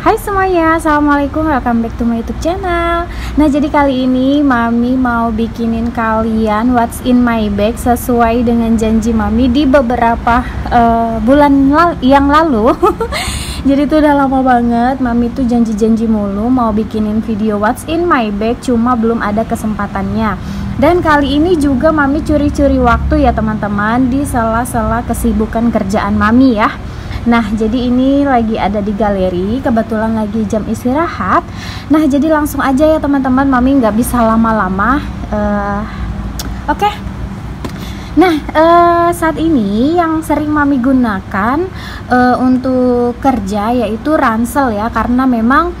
Hai semuanya, assalamualaikum, welcome back to my YouTube channel. Nah, jadi kali ini Mami mau bikinin kalian what's in my bag sesuai dengan janji Mami di beberapa bulan yang lalu. Jadi itu udah lama banget Mami tuh janji-janji mulu mau bikinin video what's in my bag, cuma belum ada kesempatannya. Dan kali ini juga Mami curi-curi waktu ya teman-teman, di sela-sela kesibukan kerjaan Mami ya. Nah, jadi ini lagi ada di galeri, kebetulan lagi jam istirahat. Nah, jadi langsung aja ya teman-teman, Mami nggak bisa lama-lama. Oke. Nah, saat ini yang sering Mami gunakan untuk kerja yaitu ransel ya, karena memang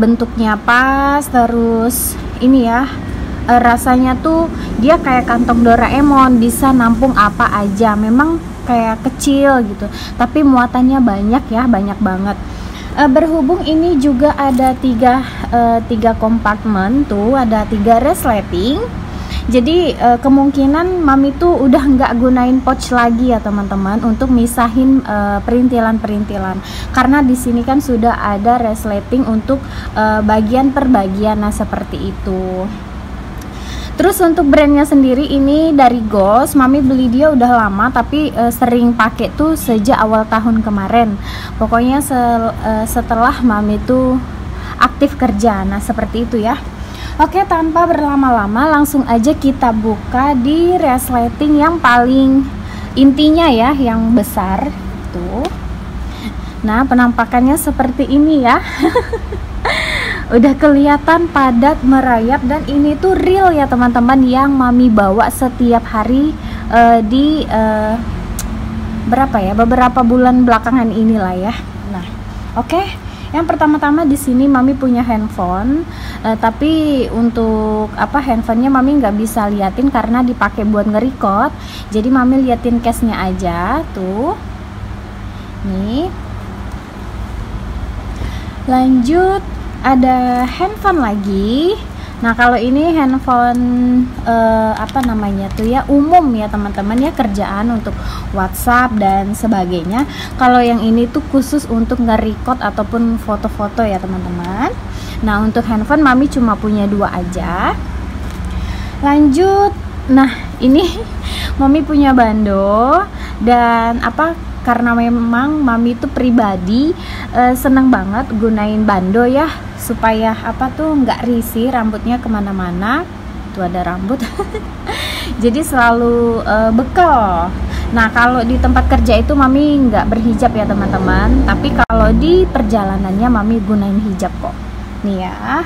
bentuknya pas, terus ini ya, rasanya tuh dia kayak kantong Doraemon, bisa nampung apa aja. Memang kayak kecil gitu, tapi muatannya banyak ya, banyak banget. Berhubung ini juga ada tiga kompartemen tuh, ada 3 resleting. Jadi kemungkinan Mami tuh udah nggak gunain pouch lagi ya teman-teman untuk misahin perintilan-perintilan, karena di sini kan sudah ada resleting untuk bagian per bagian. Nah, seperti itu. Terus untuk brandnya sendiri ini dari Ghost, Mami beli dia udah lama, tapi sering pakai tuh sejak awal tahun kemarin. Pokoknya setelah Mami tuh aktif kerja. Nah, seperti itu ya. Oke, tanpa berlama-lama langsung aja kita buka di resleting yang paling intinya ya, yang besar tuh. Nah, penampakannya seperti ini ya. Udah kelihatan padat merayap, dan ini tuh real ya teman-teman, yang Mami bawa setiap hari di beberapa bulan belakangan inilah ya. Nah, oke. Yang pertama-tama di sini Mami punya handphone, tapi untuk handphonenya Mami nggak bisa liatin karena dipakai buat nge-record. Jadi Mami liatin case-nya aja tuh. Nih. Lanjut, ada handphone lagi. Nah, kalau ini handphone umum ya teman-teman ya, kerjaan untuk WhatsApp dan sebagainya. Kalau yang ini tuh khusus untuk nge-record ataupun foto-foto ya teman-teman. Nah, untuk handphone Mami cuma punya 2 aja. Lanjut, nah ini Mami punya bando, dan karena memang Mami tuh pribadi seneng banget gunain bando ya, supaya nggak risih rambutnya kemana-mana. Tuh ada rambut. Jadi selalu bekal. Nah, kalau di tempat kerja itu Mami nggak berhijab ya teman-teman, tapi kalau di perjalanannya Mami gunain hijab kok. Nih ya.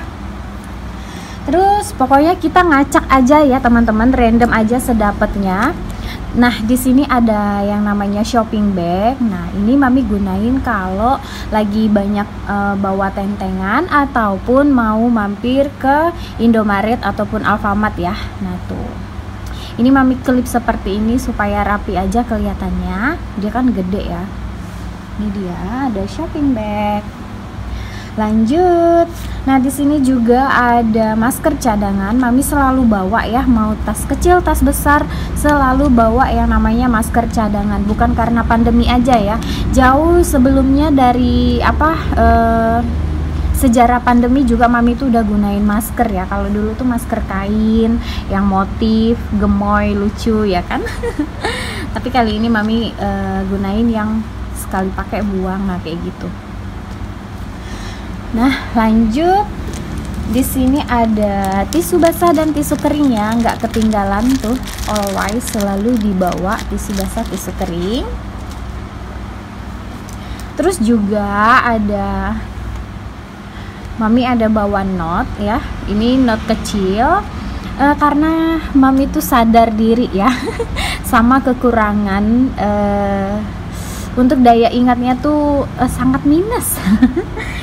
Terus pokoknya kita ngacak aja ya teman-teman, random aja sedapatnya. Nah, di sini ada yang namanya shopping bag. Nah, ini Mami gunain kalau lagi banyak bawa tentengan ataupun mau mampir ke Indomaret ataupun Alfamart ya. Nah, tuh. Ini Mami klip seperti ini supaya rapi aja kelihatannya. Dia kan gede ya. Ini dia, ada shopping bag. Lanjut. Nah, di sini juga ada masker cadangan. Mami selalu bawa ya, mau tas kecil, tas besar, selalu bawa yang namanya masker cadangan. Bukan karena pandemi aja ya. Jauh sebelumnya dari sejarah pandemi juga Mami tuh udah gunain masker ya. Kalau dulu tuh masker kain yang motif gemoy lucu ya kan. Tapi kali ini Mami gunain yang sekali pakai buang, nah kayak gitu. Nah, lanjut. Di sini ada tisu basah dan tisu kering ya, nggak ketinggalan tuh, always selalu dibawa tisu basah, tisu kering. Terus juga ada Mami ada bawa note ya. Ini note kecil karena Mami tuh sadar diri ya sama kekurangan untuk daya ingatnya tuh sangat minus.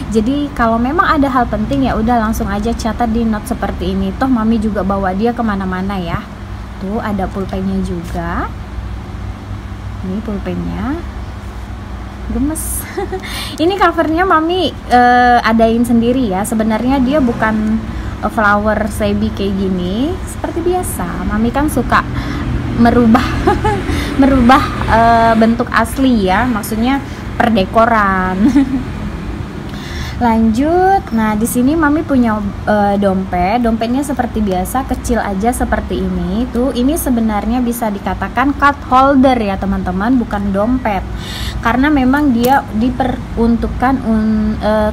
Jadi kalau memang ada hal penting ya udah langsung aja catat di note seperti ini. Toh Mami juga bawa dia kemana-mana ya. Tuh ada pulpennya juga. Ini pulpennya, gemes. Ini covernya Mami adain sendiri ya. Sebenarnya dia bukan flower shabby kayak gini. Seperti biasa, Mami kan suka merubah bentuk asli ya, maksudnya perdekoran. Lanjut, nah di sini mami punya dompet. Dompetnya seperti biasa, kecil aja seperti ini. Tuh, ini sebenarnya bisa dikatakan card holder ya teman-teman, bukan dompet. Karena memang dia diperuntukkan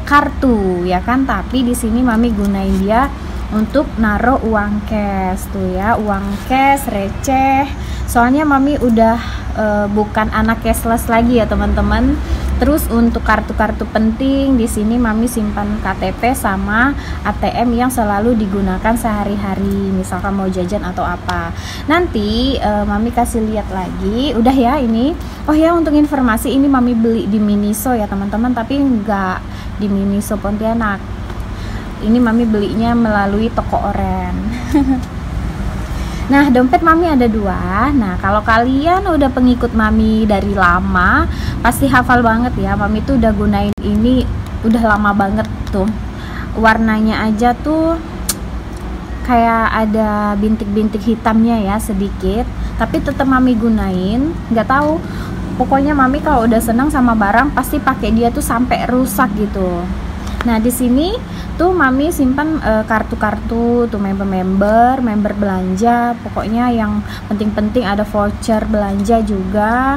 kartu ya kan. Tapi di sini mami gunain dia untuk naruh uang cash tuh ya, uang cash receh. Soalnya mami udah bukan anak cashless lagi ya teman-teman. Terus untuk kartu-kartu penting di sini mami simpan KTP sama ATM yang selalu digunakan sehari-hari, misalkan mau jajan atau apa. Nanti mami kasih lihat lagi. Udah ya ini. Oh ya, untuk informasi ini mami beli di Miniso ya teman-teman, tapi enggak di Miniso Pontianak. Ini mami belinya melalui toko oren. Nah, dompet mami ada 2. Nah, kalau kalian udah pengikut mami dari lama, pasti hafal banget ya. Mami tuh udah gunain ini udah lama banget tuh. Warnanya aja tuh kayak ada bintik-bintik hitamnya ya sedikit, tapi tetap mami gunain. Nggak tahu, pokoknya mami kalau udah senang sama barang pasti pakai dia tuh sampai rusak gitu. Nah, di sini tuh mami simpan kartu-kartu tuh, member belanja, pokoknya yang penting-penting, ada voucher belanja juga.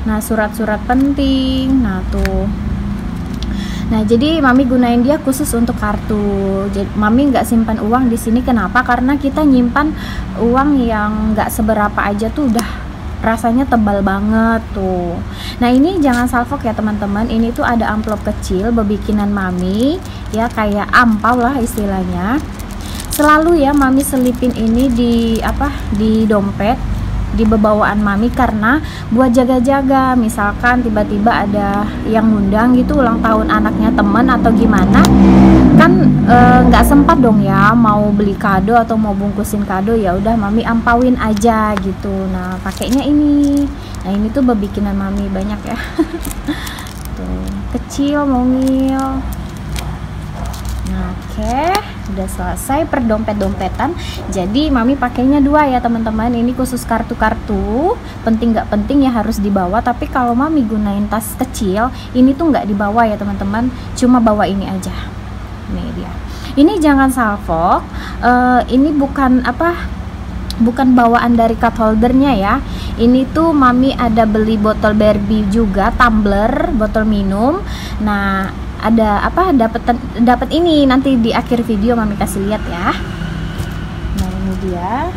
Nah, surat-surat penting. Nah, tuh. Nah, jadi mami gunain dia khusus untuk kartu. Jadi mami nggak simpan uang di sini. Kenapa? Karena kita nyimpan uang yang nggak seberapa aja tuh udah rasanya tebal banget tuh. Nah, ini jangan salfok ya teman-teman. Ini tuh ada amplop kecil bebikinan mami ya, kayak ampau lah istilahnya. Selalu ya mami selipin ini di dompet, di bawaan mami, karena buat jaga-jaga. Misalkan tiba-tiba ada yang ngundang gitu, ulang tahun anaknya temen atau gimana, kan nggak sempat dong ya mau beli kado atau mau bungkusin kado, ya udah mami ampauin aja gitu. Nah, pakainya ini. Nah, ini tuh bebikinan mami banyak ya. Tuh, kecil mungil. Nah, oke, udah selesai per dompet-dompetan. Jadi mami pakainya 2 ya teman-teman. Ini khusus kartu-kartu penting nggak penting ya harus dibawa. Tapi kalau mami gunain tas kecil, ini tuh nggak dibawa ya teman-teman, cuma bawa ini aja. Nih dia. Ini jangan salfok. Ini bukan bawaan dari card holdernya ya. Ini tuh mami ada beli botol Barbie juga, tumbler, botol minum. Nah, ada dapat ini nanti di akhir video mami kasih lihat ya. Nah, ini dia.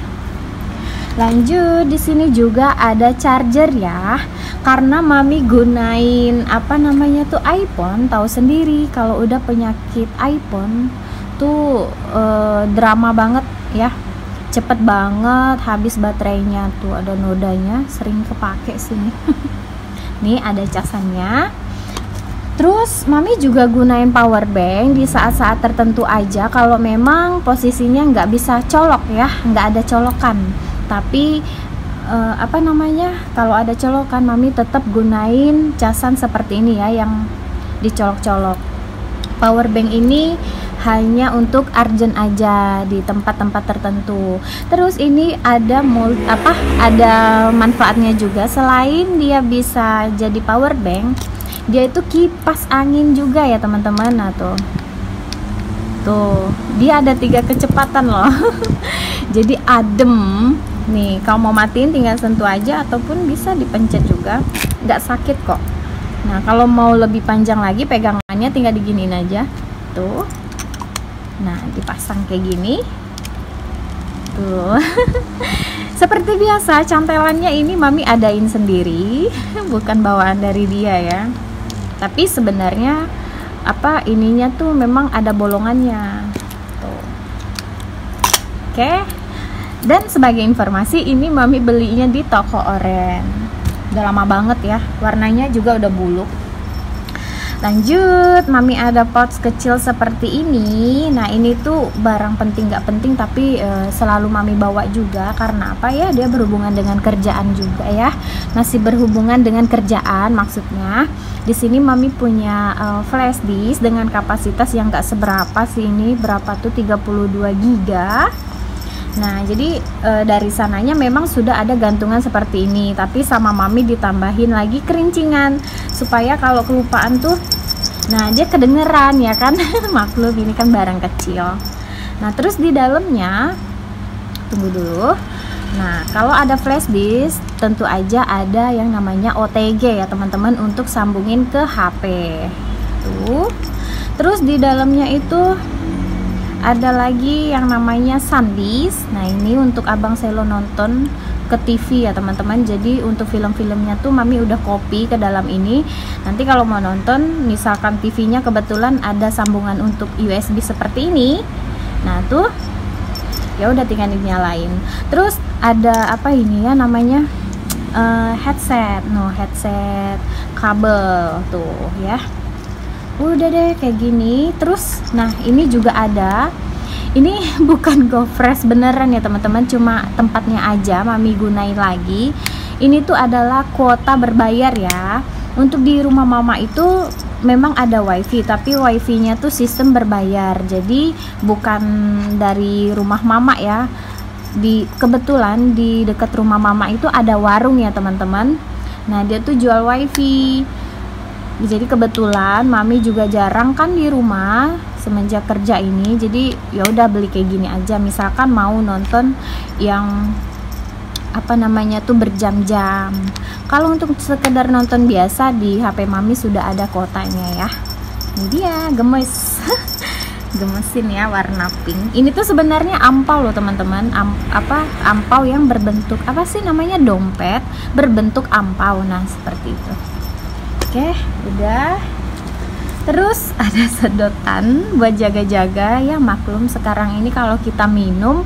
Lanjut, di sini juga ada charger ya. Karena mami gunain iPhone, tahu sendiri kalau udah penyakit iPhone tuh drama banget ya. Cepet banget habis baterainya, tuh ada nodanya, sering kepake sini. Nih ada casannya. Terus mami juga gunain power bank di saat-saat tertentu aja, kalau memang posisinya nggak bisa colok ya, nggak ada colokan. Tapi kalau ada colokan mami tetap gunain casan seperti ini ya, yang dicolok-colok. Power bank ini hanya untuk urgent aja di tempat-tempat tertentu. Terus ini ada manfaatnya juga. Selain dia bisa jadi power bank, dia itu kipas angin juga ya teman-teman. Nah, tuh dia ada 3 kecepatan loh. Jadi adem nih, kalau mau matiin tinggal sentuh aja, ataupun bisa dipencet juga, nggak sakit kok. Nah, kalau mau lebih panjang lagi pegangannya tinggal diginiin aja tuh. Nah, dipasang kayak gini tuh. Seperti biasa, cantelannya ini mami adain sendiri, bukan bawaan dari dia ya. Tapi sebenarnya ininya tuh memang ada bolongannya tuh. Oke. Dan sebagai informasi, ini mami belinya di toko oren. Udah lama banget ya, warnanya juga udah buluk. Lanjut, mami ada pouch kecil seperti ini. Nah, ini tuh barang penting nggak penting, tapi selalu mami bawa juga. Karena apa ya, dia berhubungan dengan kerjaan juga ya, masih berhubungan dengan kerjaan maksudnya. Di sini mami punya flash disk dengan kapasitas yang nggak seberapa sih, ini berapa tuh, 32 giga. Nah, jadi dari sananya memang sudah ada gantungan seperti ini, tapi sama mami ditambahin lagi kerincingan supaya kalau kelupaan tuh Nah, dia kedengeran ya kan. Maklum ini kan barang kecil. Nah, terus di dalamnya, tunggu dulu. Nah, kalau ada flash disk, tentu aja ada yang namanya OTG ya teman-teman, untuk sambungin ke HP. Tuh. Terus di dalamnya itu ada lagi yang namanya SanDisk. Nah, ini untuk Abang Selo nonton ke TV ya teman-teman. Jadi untuk film-filmnya tuh Mami udah copy ke dalam ini. Nanti kalau mau nonton, misalkan TV-nya kebetulan ada sambungan untuk USB seperti ini, nah tuh ya udah tinggal dinyalain. Terus ada apa ini ya namanya, headset, headset kabel tuh ya. Udah deh kayak gini. Terus nah ini juga ada, ini bukan GoFresh beneran ya teman-teman, cuma tempatnya aja Mami gunain lagi. Ini tuh adalah kuota berbayar ya. Untuk di rumah mama itu memang ada wifi, tapi wifi-nya tuh sistem berbayar, jadi bukan dari rumah mama ya. Kebetulan di dekat rumah mama itu ada warung ya teman-teman. Nah, dia tuh jual wifi. Jadi kebetulan Mami juga jarang kan di rumah semenjak kerja ini, jadi ya udah beli kayak gini aja. Misalkan mau nonton yang apa namanya tuh berjam-jam. Kalau untuk sekedar nonton biasa di HP Mami sudah ada kuotanya ya. Ini dia, gemes. Gemesin ya, warna pink. Ini tuh sebenarnya ampau loh teman-teman. Ampau yang berbentuk apa sih namanya, dompet berbentuk ampau. Nah, seperti itu. Oke, udah. Terus ada sedotan buat jaga-jaga ya. Maklum sekarang ini kalau kita minum,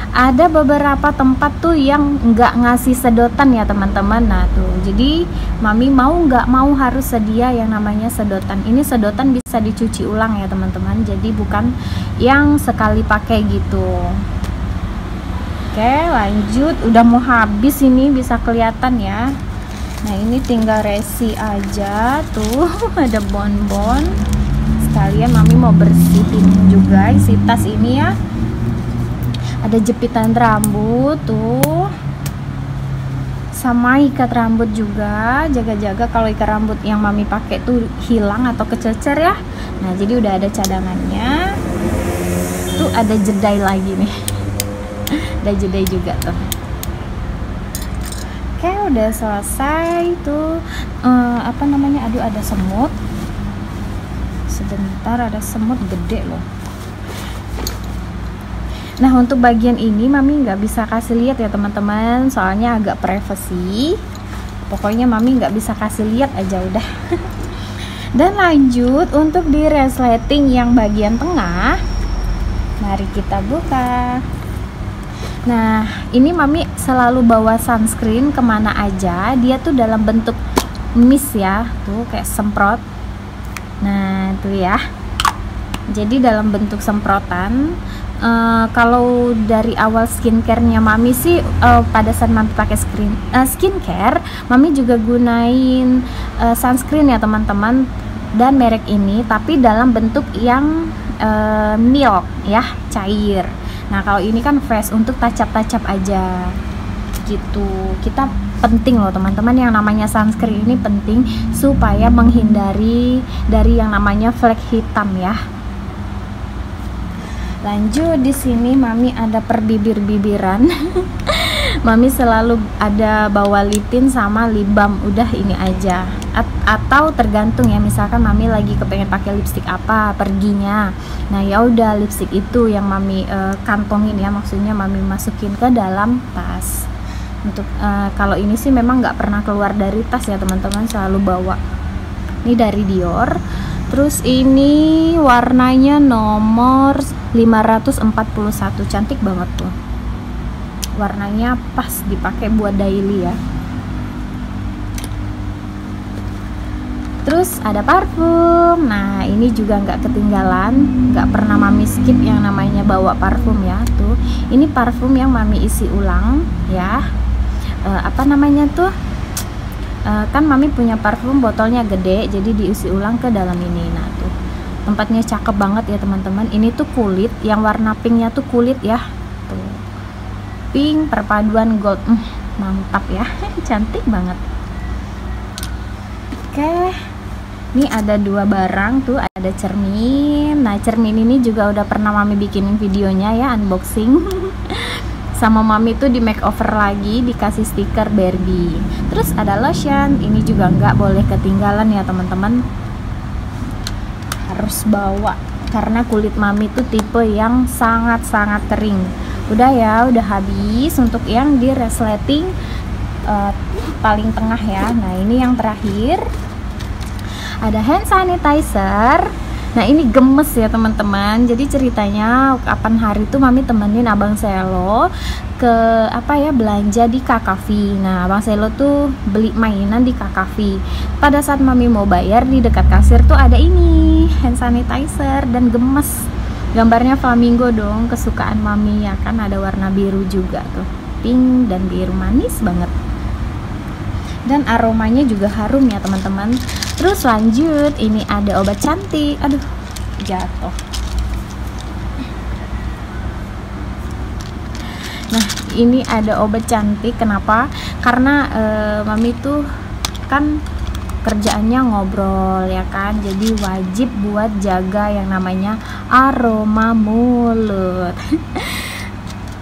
ada beberapa tempat tuh yang nggak ngasih sedotan ya teman-teman. Nah tuh, jadi Mami mau nggak mau harus sedia yang namanya sedotan. Ini sedotan bisa dicuci ulang ya teman-teman, jadi bukan yang sekali pakai gitu. Oke, lanjut. Udah mau habis ini, bisa kelihatan ya. Nah, ini tinggal resi aja tuh. Ada bonbon. Sekalian Mami mau bersihin juga isi tas ini ya. Ada jepitan rambut tuh, sama ikat rambut juga. Jaga-jaga kalau ikat rambut yang Mami pakai tuh hilang atau kececer ya. Nah, jadi udah ada cadangannya. Tuh ada jedai lagi nih. Ada jedai juga tuh. Oke, udah selesai tuh. Apa namanya, aduh ada semut. Sebentar, ada semut gede loh. Nah, untuk bagian ini Mami nggak bisa kasih lihat ya teman-teman, soalnya agak privacy. Pokoknya Mami nggak bisa kasih lihat aja udah. Dan lanjut untuk di resleting yang bagian tengah, mari kita buka. Nah, ini Mami selalu bawa sunscreen kemana aja. Dia tuh dalam bentuk mist ya, tuh kayak semprot. Nah, tuh ya. Jadi dalam bentuk semprotan. Kalau dari awal skincare-nya Mami sih, pada saat Mami pakai skincare, Mami juga gunain sunscreen ya teman-teman, dan merek ini tapi dalam bentuk yang milk ya, cair. Nah, kalau ini kan fresh, untuk tacap-tacap aja gitu. Kita penting loh teman-teman, yang namanya sunscreen ini penting supaya menghindari dari yang namanya flek hitam ya. Lanjut, di sini Mami ada perbibir-bibiran. Mami selalu ada bawa lip tint sama lip balm, udah ini aja. Atau tergantung ya, misalkan Mami lagi kepengen pakai lipstick apa perginya. Nah, ya udah lipstick itu yang Mami kantongin ya, maksudnya Mami masukin ke dalam tas. Untuk kalau ini sih memang nggak pernah keluar dari tas ya teman-teman, selalu bawa. Ini dari Dior. Terus ini warnanya nomor 541, cantik banget tuh. Warnanya pas dipakai buat daily ya. Terus ada parfum. Nah, ini juga nggak ketinggalan, nggak pernah Mami skip yang namanya bawa parfum ya. Tuh, ini parfum yang Mami isi ulang ya. Apa namanya tuh? Kan Mami punya parfum botolnya gede, jadi diisi ulang ke dalam ini. Nah tuh, tempatnya cakep banget ya teman-teman. Ini tuh kulit, yang warna pinknya tuh kulit ya. Tuh, pink perpaduan gold, mantap ya. Cantik banget. Oke, Ini ada dua barang tuh, ada cermin. Nah, cermin ini juga udah pernah mami bikinin videonya ya, unboxing. Sama mami tuh di makeover lagi, dikasih stiker Barbie. Terus ada lotion, ini juga nggak boleh ketinggalan ya teman-teman. Harus bawa karena kulit mami tuh tipe yang sangat-sangat kering. Udah ya, udah habis untuk yang di resleting paling tengah ya. Nah, ini yang terakhir. Ada hand sanitizer. Nah, ini gemes ya teman-teman. Jadi ceritanya kapan hari itu mami temenin abang Selo ke belanja di Kakafi. Nah, abang Selo tuh beli mainan di Kakafi. Pada saat mami mau bayar, di dekat kasir tuh ada ini hand sanitizer dan gemes. Gambarnya flamingo dong, kesukaan mami ya kan, ada warna biru juga tuh, pink dan biru, manis banget. Dan aromanya juga harum ya teman-teman. Terus lanjut, ini ada obat cantik. Aduh, jatuh. Nah, ini ada obat cantik. Kenapa? Karena mami tuh kan kerjaannya ngobrol ya kan, jadi wajib buat jaga yang namanya aroma mulut.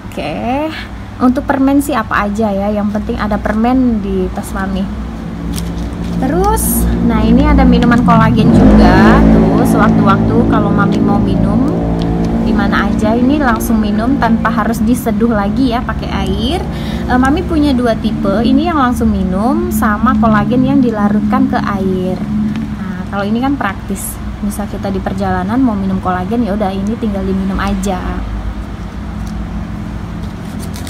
Oke. Untuk permen sih apa aja ya, yang penting ada permen di tas mami. Terus, nah ini ada minuman kolagen juga tuh. Sewaktu-waktu kalau mami mau minum di mana aja, ini langsung minum tanpa harus diseduh lagi ya pakai air. Mami punya dua tipe, ini yang langsung minum sama kolagen yang dilarutkan ke air. Nah, kalau ini kan praktis. Misal kita di perjalanan mau minum kolagen, ya udah ini tinggal diminum aja.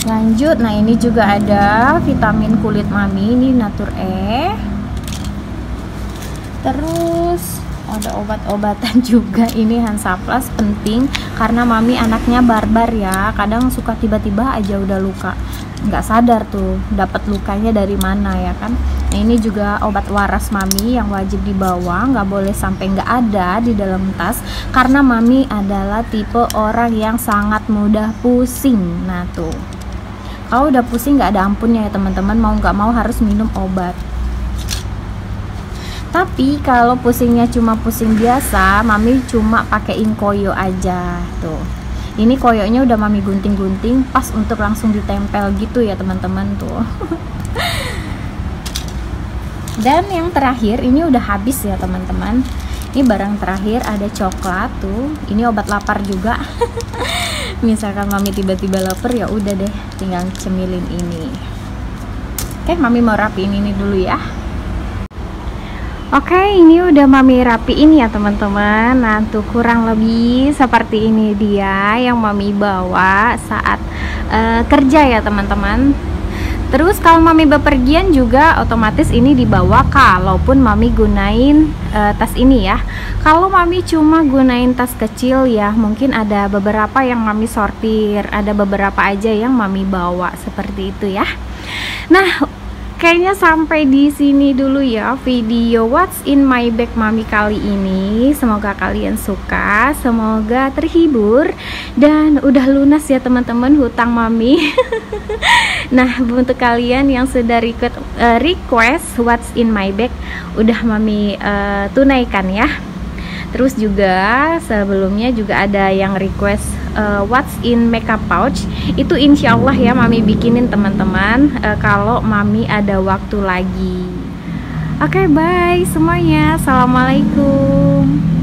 Lanjut, nah ini juga ada vitamin kulit mami, ini Natur E. Terus ada obat-obatan juga, ini Hansaplast, penting karena mami anaknya barbar ya, kadang suka tiba-tiba aja udah luka, nggak sadar tuh dapat lukanya dari mana ya kan. Nah, ini juga obat waras mami yang wajib dibawa, nggak boleh sampai nggak ada di dalam tas karena mami adalah tipe orang yang sangat mudah pusing. Nah tuh, kalau udah pusing nggak ada ampunnya ya teman-teman, mau nggak mau harus minum obat. Tapi kalau pusingnya cuma pusing biasa, mami cuma pakein koyo aja tuh. Ini koyonya udah mami gunting-gunting pas untuk langsung ditempel gitu ya teman-teman tuh. Dan yang terakhir ini udah habis ya teman-teman. Ini barang terakhir, ada coklat tuh. Ini obat lapar juga. Misalkan mami tiba-tiba lapar, ya udah deh tinggal cemilin ini. Oke, mami mau rapiin ini dulu ya. Oke, ini udah mami rapiin ya teman-teman. Nah tuh kurang lebih seperti ini dia yang mami bawa saat kerja ya teman-teman. Terus kalau mami bepergian juga otomatis ini dibawa kalaupun mami gunain tas ini ya. Kalau mami cuma gunain tas kecil ya mungkin ada beberapa yang mami sortir, ada beberapa aja yang mami bawa seperti itu ya. Nah, kayaknya sampai di sini dulu ya video What's in My Bag mami kali ini. Semoga kalian suka, semoga terhibur dan udah lunas ya teman-teman hutang mami. Nah, untuk kalian yang sudah request What's in My Bag udah mami tunaikan ya. Terus juga sebelumnya juga ada yang request What's in Makeup Pouch. Itu insya Allah ya mami bikinin teman-teman kalau mami ada waktu lagi. Oke, bye semuanya. Assalamualaikum.